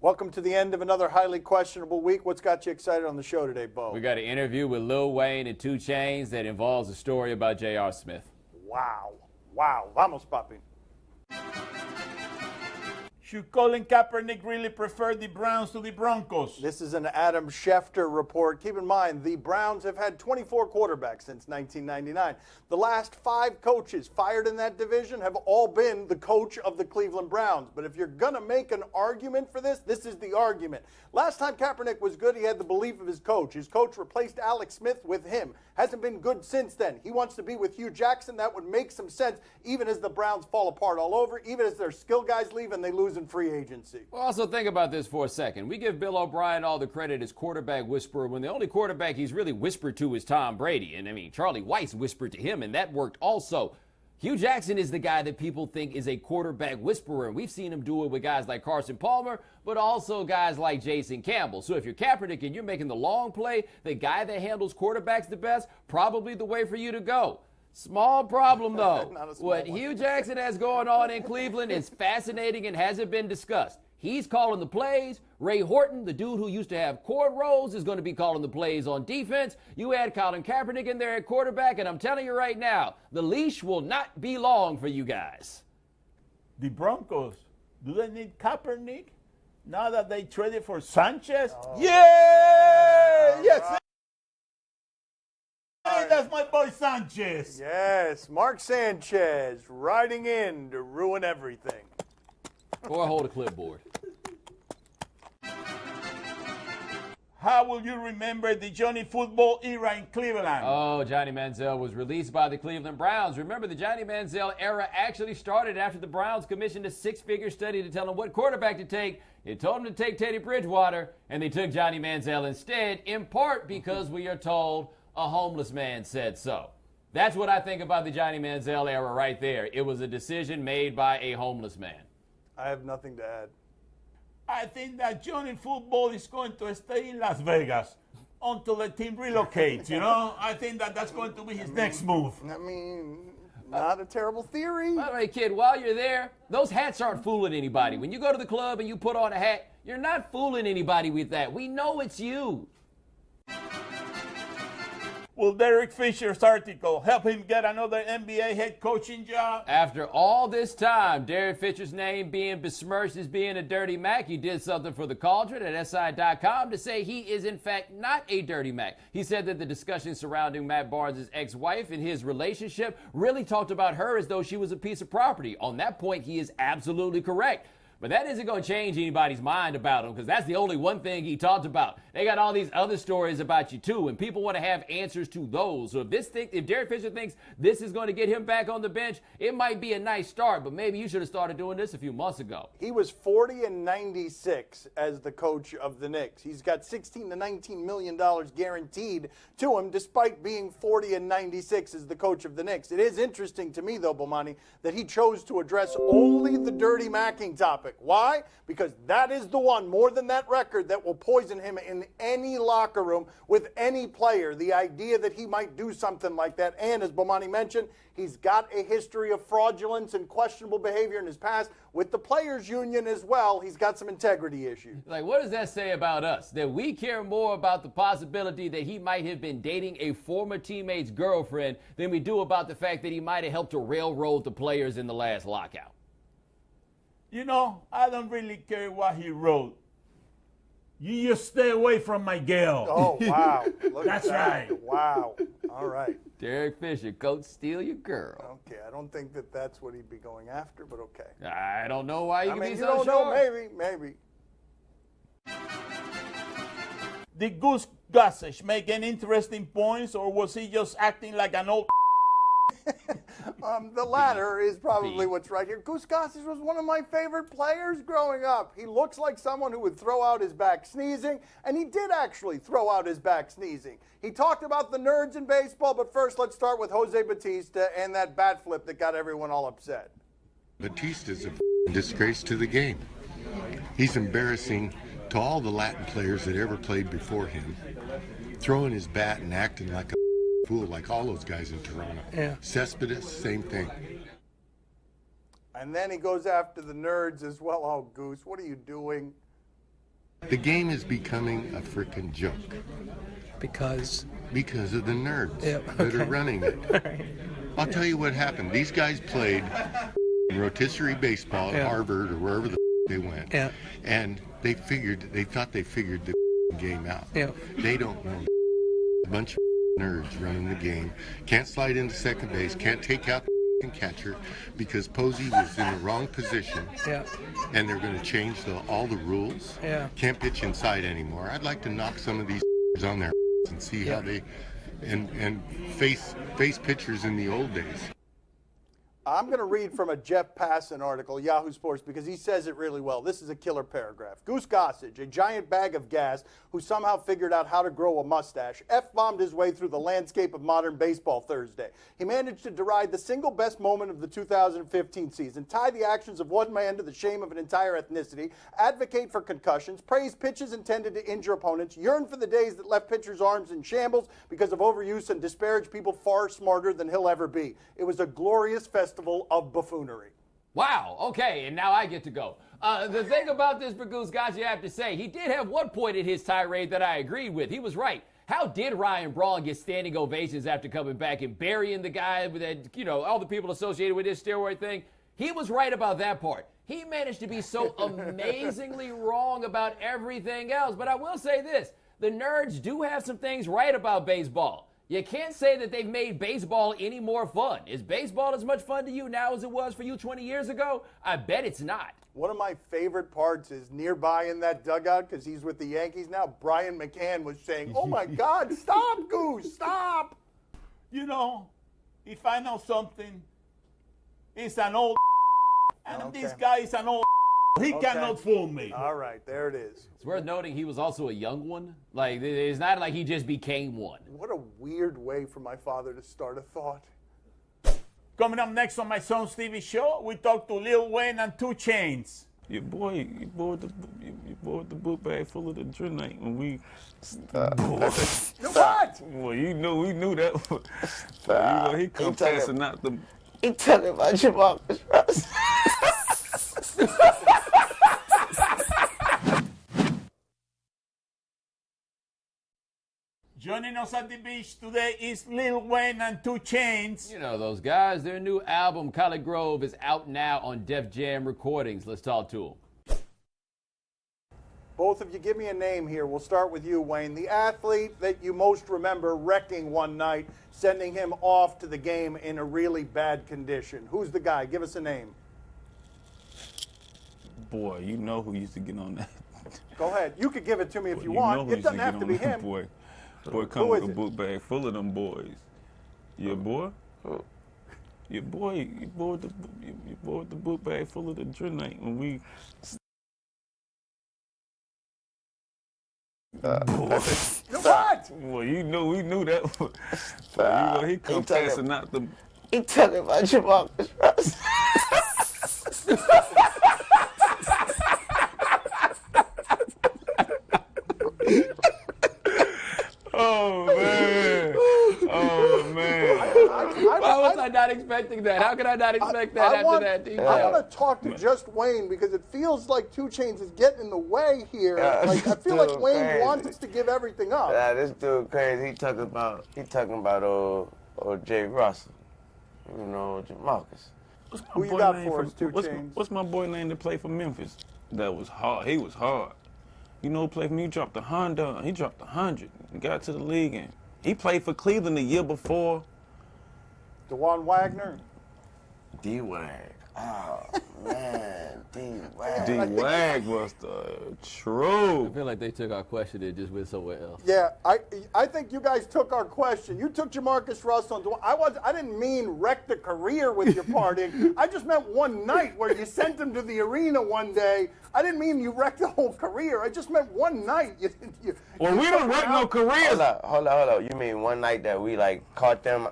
Welcome to the end of another highly questionable week. What's got you excited on the show today, Bo? We got an interview with Lil Wayne and 2 Chainz that involves a story about J.R. Smith. Wow. Wow. Vamos, papi. Should Colin Kaepernick really prefer the Browns to the Broncos? This is an Adam Schefter report. Keep in mind, the Browns have had 24 quarterbacks since 1999. The last 5 coaches fired in that division have all been the coach of the Cleveland Browns. But if you're going to make an argument for this, this is the argument. Last time Kaepernick was good, he had the belief of his coach. His coach replaced Alex Smith with him. Hasn't been good since then. He wants to be with Hugh Jackson. That would make some sense, even as the Browns fall apart all over, even as their skill guys leave and they lose in free agency. Well, also think about this for a second. We give Bill O'Brien all the credit as quarterback whisperer when the only quarterback he's really whispered to is Tom Brady. And I mean, Charlie Weiss whispered to him, and that worked also. Hugh Jackson is the guy that people think is a quarterback whisperer, and we've seen him do it with guys like Carson Palmer, but also guys like Jason Campbell. So if you're Kaepernick and you're making the long play, the guy that handles quarterbacks the best, probably the way for you to go. Small problem, though. What Hugh Jackson has going on in Cleveland is fascinating and hasn't been discussed. He's calling the plays. Ray Horton, the dude who used to have cornrows, is going to be calling the plays on defense. You add Colin Kaepernick in there at quarterback, and I'm telling you right now, the leash will not be long for you guys. The Broncos, do they need Kaepernick now that they traded for Sanchez? Oh. Yeah! Yes! Right. Hey, that's my boy Sanchez. Yes, Mark Sanchez riding in to ruin everything. Or hold a clipboard. How will you remember the Johnny Football era in Cleveland? Oh, Johnny Manziel was released by the Cleveland Browns. Remember, the Johnny Manziel era actually started after the Browns commissioned a 6-figure study to tell them what quarterback to take. It told them to take Teddy Bridgewater, and they took Johnny Manziel instead, in part because we are told a homeless man said so. That's what I think about the Johnny Manziel era right there. It was a decision made by a homeless man. I have nothing to add. I think that Johnny Football is going to stay in Las Vegas until the team relocates, you know? I think that that's going to be his next move. I mean, not a terrible theory. By the way, kid, while you're there, those hats aren't fooling anybody. When you go to the club and you put on a hat, you're not fooling anybody with that. We know it's you. Will Derek Fisher's article help him get another NBA head coaching job? After all this time, Derek Fisher's name being besmirched as being a dirty Mac, he did something for the Cauldron at SI.com to say he is in fact not a dirty Mac. He said that the discussion surrounding Matt Barnes' ex-wife and his relationship really talked about her as though she was a piece of property. On that point, he is absolutely correct. But that isn't going to change anybody's mind about him, because that's the only one thing he talked about. They got all these other stories about you, too, and people want to have answers to those. So if Derek Fisher thinks this is going to get him back on the bench, it might be a nice start, but maybe you should have started doing this a few months ago. He was 40-96 as the coach of the Knicks. He's got $16 to $19 million guaranteed to him, despite being 40-96 as the coach of the Knicks. It is interesting to me, though, Bomani, that he chose to address only the dirty macking topic. Why? Because that is the one, more than that record, that will poison him in any locker room with any player. The idea that he might do something like that. And as Bomani mentioned, he's got a history of fraudulence and questionable behavior in his past with the players union as well. He's got some integrity issues. Like, what does that say about us? That we care more about the possibility that he might have been dating a former teammate's girlfriend than we do about the fact that he might have helped to railroad the players in the last lockout. You know, I don't really care what he wrote. You just stay away from my girl. Oh, wow. Look That's at that. right. Wow. All right. Derek Fisher, coach, steal your girl. Okay, I don't think that that's what he'd be going after, but okay. I don't know why you I can mean, be you so don't sure. know, maybe. Did Goose Gossage make any interesting points, or was he just acting like an old The latter is probably what's right here. Goose Gossage was one of my favorite players growing up. He looks like someone who would throw out his back sneezing, and he did actually throw out his back sneezing. He talked about the nerds in baseball, but first let's start with Jose Bautista and that bat flip that got everyone all upset. Bautista's a disgrace to the game. He's embarrassing to all the Latin players that ever played before him, throwing his bat and acting like a fool like all those guys in Toronto. Yeah. Cespedes, same thing. And then he goes after the nerds as well. Oh, Goose, what are you doing? The game is becoming a freaking joke. Because Because of the nerds Yep, that are okay. running it. I'll tell you what happened. These guys played rotisserie baseball at Yeah. Harvard or wherever the they went. Yeah. And they thought they figured the game out. Yeah. They don't know. A bunch of nerds running the game. Can't slide into second base. Can't take out the catcher because Posey was in the wrong position. Yeah. And they're going to change all the rules. Yeah. Can't pitch inside anymore. I'd like to knock some of these on their and see how they and face pitchers in the old days. I'm going to read from a Jeff Passan article, Yahoo Sports, because he says it really well. This is a killer paragraph. Goose Gossage, a giant bag of gas who somehow figured out how to grow a mustache, F-bombed his way through the landscape of modern baseball Thursday. He managed to deride the single best moment of the 2015 season, tie the actions of one man to the shame of an entire ethnicity, advocate for concussions, praise pitches intended to injure opponents, yearn for the days that left pitchers' arms in shambles because of overuse, and disparage people far smarter than he'll ever be. It was a glorious festival of buffoonery. Wow, okay, and now I get to go. The thing about this for Goose Gossage, I have to say, he did have one point in his tirade that I agreed with. He was right. How did Ryan Braun get standing ovations after coming back and burying the guy with that, all the people associated with this steroid thing? He was right about that part. He managed to be so amazingly wrong about everything else. But I will say this, the nerds do have some things right about baseball. You can't say that they've made baseball any more fun. Is baseball as much fun to you now as it was for you 20 years ago? I bet it's not. One of my favorite parts is nearby in that dugout, because he's with the Yankees now, Brian McCann was saying, oh my God, stop, Goose, stop. If I know something, it's an old and Okay. this guy is an old he Okay. cannot fool me. All right, there it is. It's worth noting he was also a young one. Like, it's not like he just became one. What a weird way for my father to start a thought. Coming up next on my son's TV show, we talk to Lil Wayne and 2 Chainz. Your boy with the book bag full of the adrenaline when we. What? Well, we knew that. He come passing out the. He talking about your Marcus Russ. Joining us at the beach today is Lil Wayne and 2 Chainz. You know those guys. Their new album, Collard Grove, is out now on Def Jam Recordings. Let's talk to them. Both of you, give me a name here. We'll start with you, Wayne. The athlete that you most remember wrecking one night, sending him off to the game in a really bad condition. Who's the guy? Give us a name. Boy, you know who used to get on that. Go ahead. You could give it to me if Boy, you know want. who It used doesn't get have to on be that, him. Boy Who come with is a it? book bag full of them boys. Your boy? Your boy with the book bag full of the adrenaline when we. What? Well, we knew that. Boy, he come passing out the. He talking about your Marcus Russ. Oh man! Oh man! Why was I not expecting that? How could I not expect that after that detail? I want to talk to just Wayne because it feels like 2 Chainz is getting in the way here. Like I feel like Dude, Wayne crazy. wants to give everything up. This dude crazy. He talking about old Jay Russell. Marcus. What's my Who you boy got name for us, 2 what's, Chainz? what's my boy name that played for Memphis? That was hard. He was hard. You know who played for me? He dropped a Honda. He dropped 100. He got to the league and he played for Cleveland the year before. DeJuan Wagner. D-Wag. Oh, man. D-Wag. D-Wag was the I truth. feel like they took our question and just went somewhere else. Yeah, I think you guys took our question. You took Jamarcus Russell. I didn't mean wreck the career with your partying. I just meant one night where you sent him to the arena one day. I didn't mean you wrecked the whole career. I just meant one night. Well, we don't wreck no careers. Hold up. You mean one night that we caught them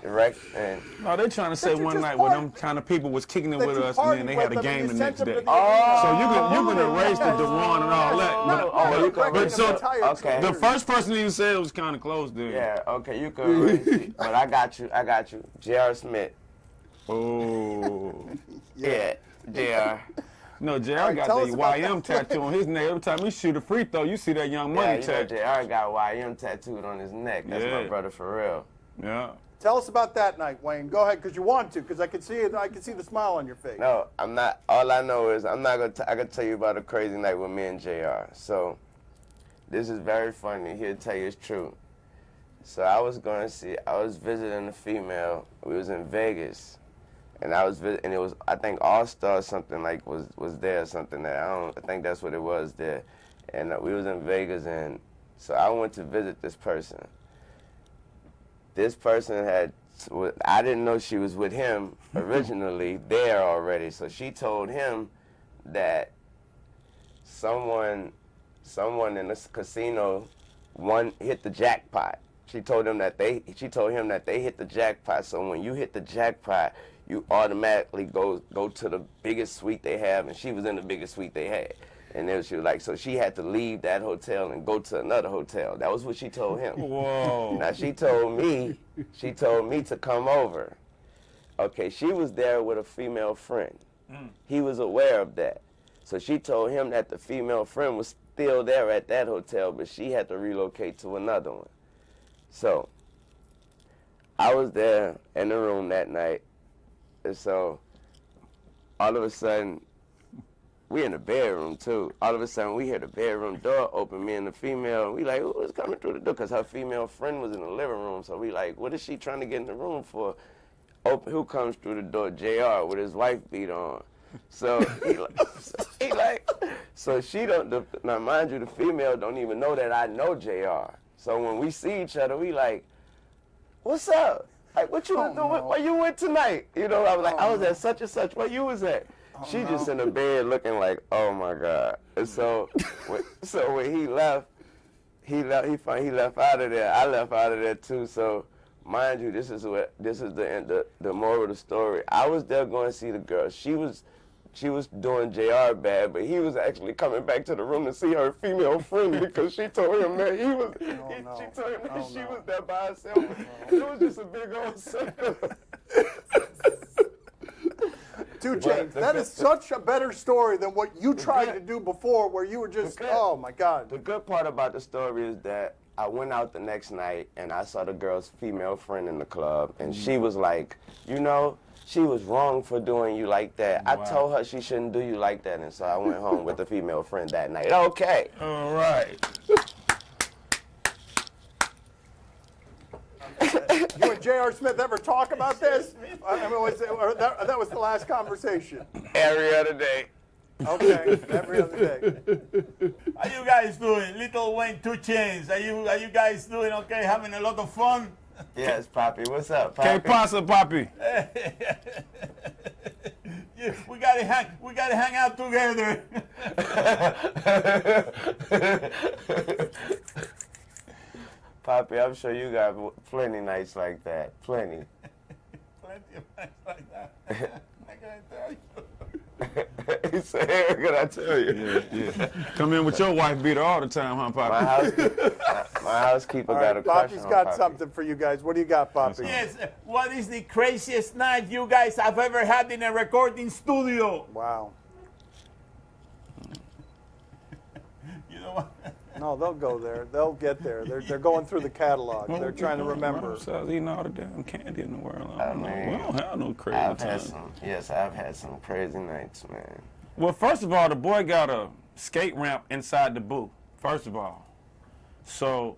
wrecked and No, they're trying to say But you one just night where part- them kind of people was kicking it that with you us and then they partied had a with them game and the you next sent them day. to the arena. So you can erase the DeJuan and all that. No, you can- breaking so an entire okay. The career. first person you said was kind of close there. yeah, okay, you could erase it. But I got you. J.R. Smith. Oh. Yeah, J.R. No, JR right, got tell the us about YM that. tattoo on his neck. Every time he shoot a free throw, you see that Young Money Yeah, you know, tattoo. JR got YM tattooed on his neck. That's my Yeah. brother for real. Yeah. Tell us about that night, Wayne. Go ahead, because you want to, because I can see it. I can see the smile on your face. No, I'm not. All I know is I'm not gonna. I can tell you about a crazy night with me and JR. So, this is very funny. He'll tell you it's true. So I was visiting a female. We was in Vegas, and and it was, I think, All-Star something like was there or something that I think that's what it was there, and we was in Vegas, and so I went to visit this person. This person I didn't know she was with him originally there already. So she told him that someone in this casino hit the jackpot. She told him that they hit the jackpot. So when you hit the jackpot, you automatically go to the biggest suite they have, and she was in the biggest suite they had. And then she was like, so she had to leave that hotel and go to another hotel. That was what she told him. Whoa. Now she told me to come over. Okay, she was there with a female friend. He was aware of that. So she told him that the female friend was still there at that hotel, but she had to relocate to another one. So I was there in the room that night. And so all of a sudden, we in the bedroom too. All of a sudden, we hear the bedroom door open, me and the female, and we like, who is coming through the door? Because her female friend was in the living room. So we like, what is she trying to get in the room for? Who comes through the door? JR with his wife beat on. So so she don't, now mind you, the female don't even know that I know JR. So when we see each other, we like, what's up? Like, what you was doing? no. Where you went tonight? You know, I was like, I was at such and such. Where you was at? She just in the bed looking like, oh my God. And so, when he left out of there. I left out of there too. So, mind you, this is the moral of the story. I was there going to see the girl. She was doing JR bad, but he was actually coming back to the room to see her female friend because she told him that she told him that she was there by herself. It was just a big old circle. 2 Chainz, that is such a better story than what you tried to do before, where you were just, oh my God. The good part about the story is that I went out the next night and I saw the girl's female friend in the club, and she was like, you know, she was wrong for doing you like that. Wow. I told her she shouldn't do you like that, and so I went home with the female friend that night. Okay. All right. You and J.R. Smith ever talk about this? I mean, that was the last conversation. Every other day. Okay, every other day. How you guys doing? Little Wayne, 2 Chainz. Are you guys doing okay? Having a lot of fun? Yes, Poppy. What's up, Poppy? Que pasa, Poppy? Yeah, we gotta hang out together. Poppy, I'm sure you got plenty nights like that. Plenty. Plenty of nights like that. I gotta tell you. He said, Eric, can I tell you? Yeah. Come in with your wife beater all the time, huh, Poppy? My housekeeper All got right, a crush Poppy's on got Poppy. something for you guys. What do you got, Poppy? Yes. What is the craziest night you guys have ever had in a recording studio? Wow. You know what? No, they'll go there. They'll get there. They're going through the catalog. They're trying to remember. I was eating all the damn candy in the world. I mean, we don't have no crazy I've had some crazy nights, man. Well, first of all, the boy got a skate ramp inside the booth, first of all. So,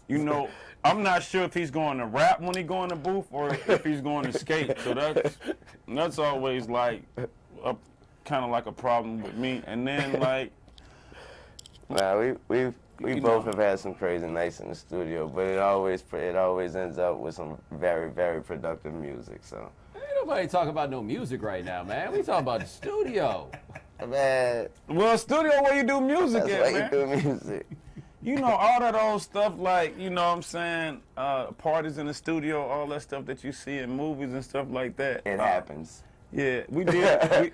you know, I'm not sure if he's going to rap when he go in the booth or if he's going to skate. So that's always like kind of like a problem with me. And then like, Nah, we both have had some crazy nights in the studio, but it always ends up with some very, very productive music. So Ain't nobody talking about no music right now, man. We talking about the studio. man, well, studio where you do music that's at, why man. you do music. You know, all that old stuff like, you know what I'm saying, parties in the studio, all that stuff that you see in movies and stuff like that. It happens. Yeah, we did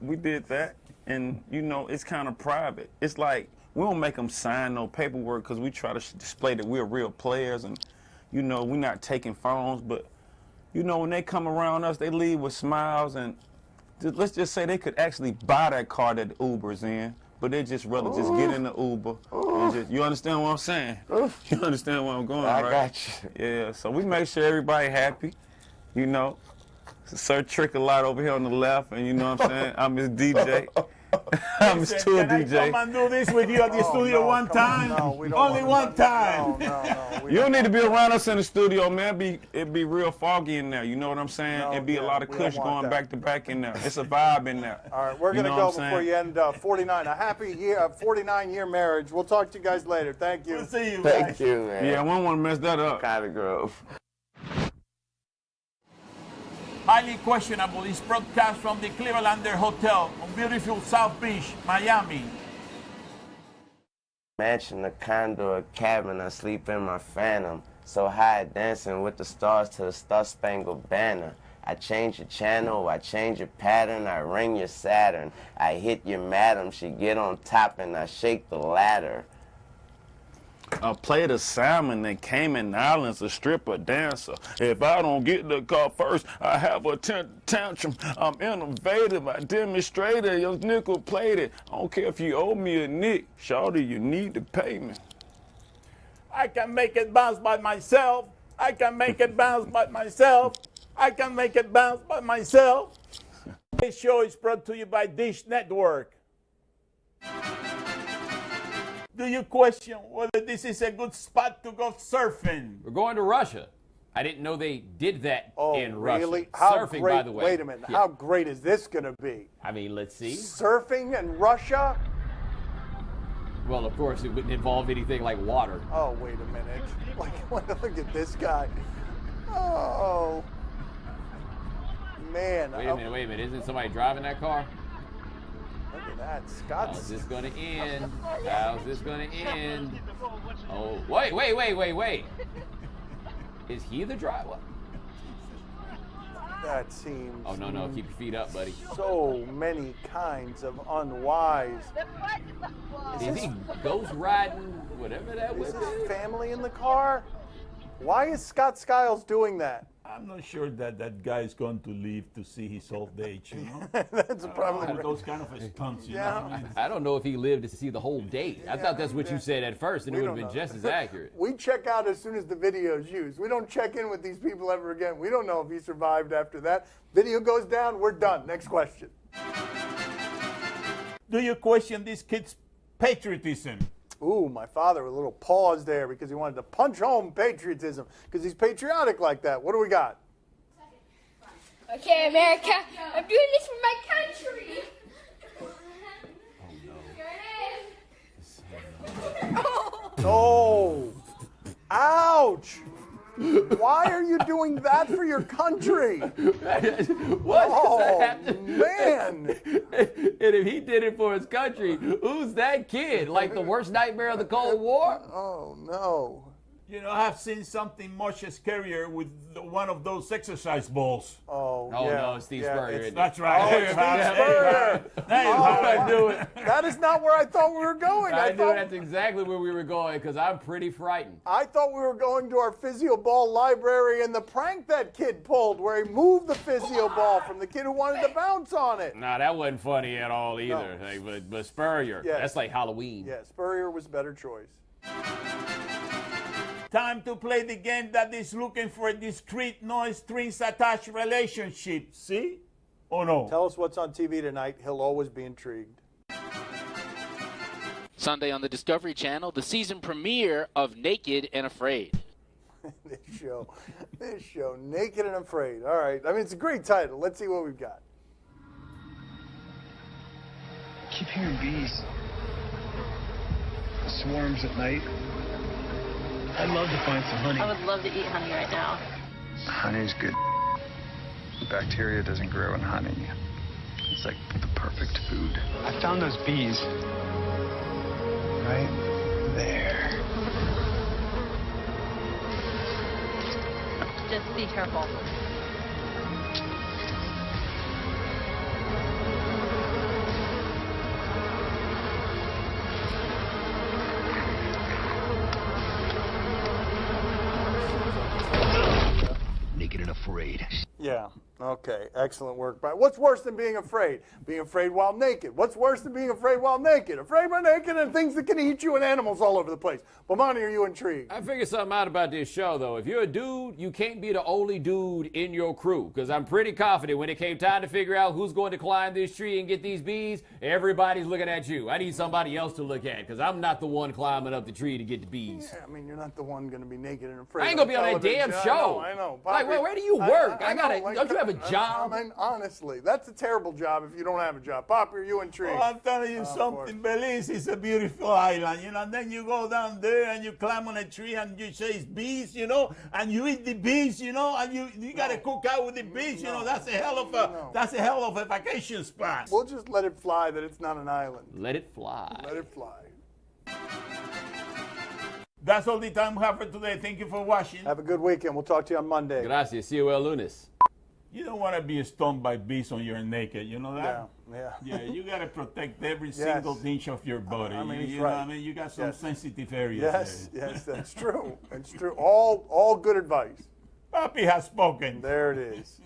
we did that. And, you know, it's kind of private. It's like, we don't make them sign no paperwork because we try to display that we're real players and, you know, we're not taking phones. But, you know, when they come around us, they leave with smiles and let's just say they could actually buy that car that the Uber's in, but they just rather just get in the Uber and just, you understand what I'm saying? You understand where I'm going, right? I got you. Yeah, so we make sure everybody happy, you know. Sir Trick a lot over here on the left, and you know what I'm saying? I'm his DJ. I'm his tour Can DJ. I come and do this with you at the studio one time? No, we don't Only want one time. No. You don't need to be around us in the studio, man. It'd be real foggy in there. You know what I'm saying? No, It'd be a lot of we don't kush want going that. back to back in there. It's a vibe in there. All right, we're going to know go what I'm before saying? you end 49. A happy year, 49-year marriage. We'll talk to you guys later. Thank you. We'll see you. Thank guys. you, man. Yeah, I wouldn't want to mess that up. Cotton Grove. Highly questionable is broadcast from the Clevelander Hotel on beautiful South Beach, Miami. Mansion, a condo, a cabin, I sleep in my phantom. So high dancing with the stars to the Star-Spangled Banner. I change your channel, I change your pattern, I ring your Saturn. I hit your madam, she get on top and I shake the ladder. I played a salmon in Cayman Islands, a stripper dancer. If I don't get the car first, I have a tantrum. I'm innovative, I demonstrated, your nickel plated. I don't care if you owe me a nick, shawty, you need to pay me. I can make it bounce by myself. I can make it bounce by myself. I can make it bounce by myself. This show is brought to you by Dish Network. Do you question whether this is a good spot to go surfing? We're going to Russia. I didn't know they did that in Russia. Really? How Surfing, great, by the way. Wait a minute. Yeah. How great is this going to be? I mean, let's see. Surfing in Russia? Well, of course, it wouldn't involve anything like water. Oh, wait a minute. Look at this guy. Oh. Man. Wait a minute. Isn't somebody driving that car? Look at that. Scott's. How's this going to end? How's this going to end? Oh, wait. Is he the driver? That seems. Oh, no. Keep your feet up, buddy. So many kinds of unwise. Is he ghost riding, whatever that was? Is his family in the car? Why is Scott Skiles doing that? I'm not sure that that guy is going to live to see his old age, you know? That's a problem. Those kind of stunts, you Yeah. know? I mean, I don't know if he lived to see the whole date. I thought that's what you said at first, and it We would have don't been know. just as accurate. We check out as soon as the video is used. We don't check in with these people ever again. We don't know if he survived after that. Video goes down, we're done. Next question. do you question this kid's patriotism? Ooh, my father, a little pause there because he wanted to punch home patriotism because he's patriotic like that. What do we got? Okay, America, I'm doing this for my country. Oh, ouch. Why are you doing that for your country? What? Oh, man. And if he did it for his country, who's that kid? Like the worst nightmare of the Cold War? Oh, no. You know, I've seen something much scarier with one of those exercise balls. Oh, Oh, yeah. no, it's Steve yeah, Spurrier. it's- isn't it? That's right. Oh, There it's you have Steve it. There you Spurrier. have it. There you Oh, have it. I knew it. That is not where I thought we were going. I knew thought, that's exactly where we were going because I'm pretty frightened. I thought we were going to our physio ball library and the prank that kid pulled where he moved the physio ball from the kid who wanted to bounce on it. Nah, that wasn't funny at all either. No. Like, but Spurrier, Yes. that's like Halloween. Yeah, Spurrier was a better choice. Time to play the game that is looking for a discrete, no strings attached relationship. See? Oh no. Tell us what's on TV tonight. He'll always be intrigued. Sunday on the Discovery Channel, the season premiere of Naked and Afraid. This show, Naked and Afraid. All right. I mean, it's a great title. Let's see what we've got. Keep hearing bees. Swarms at night. I'd love to find some honey. I would love to eat honey right now. Honey's good. Bacteria doesn't grow in honey. It's like the perfect food. I found those bees. Right there. Just be careful. Naked and Afraid. Yeah. Okay, excellent work. But what's worse than being afraid? Being afraid while naked. What's worse than being afraid while naked? Afraid while naked and things that can eat you and animals all over the place. Bomani, are you intrigued? I figured something out about this show, though. If you're a dude, you can't be the only dude in your crew, because I'm pretty confident when it came time to figure out who's going to climb this tree and get these bees, everybody's looking at you. I need somebody else to look at, because I'm not the one climbing up the tree to get the bees. Yeah, I mean, you're not the one going to be naked and afraid. I ain't going to be on that damn show. I know. Like, where do you work? Don't you have a job? I mean, honestly, that's a terrible job if you don't have a job. Poppy, are you intrigued? Oh, I'm telling you something. Belize is a beautiful island, and then you go down there and you climb on a tree and you chase bees, and you eat the bees, and you got to cook out with the bees, That's a hell of a vacation spot. We'll just let it fly that it's not an island. Let it fly. Let it fly. That's all the time we have for today. Thank you for watching. Have a good weekend. We'll talk to you on Monday. Gracias. See you el lunes. You don't want to be stung by bees when you're naked, you know that? Yeah. Yeah, you got to protect every single inch of your body. I mean, he's you know right. what I mean? You got some sensitive areas there. Yes, that's true. It's true. All good advice. Papi has spoken. There it is.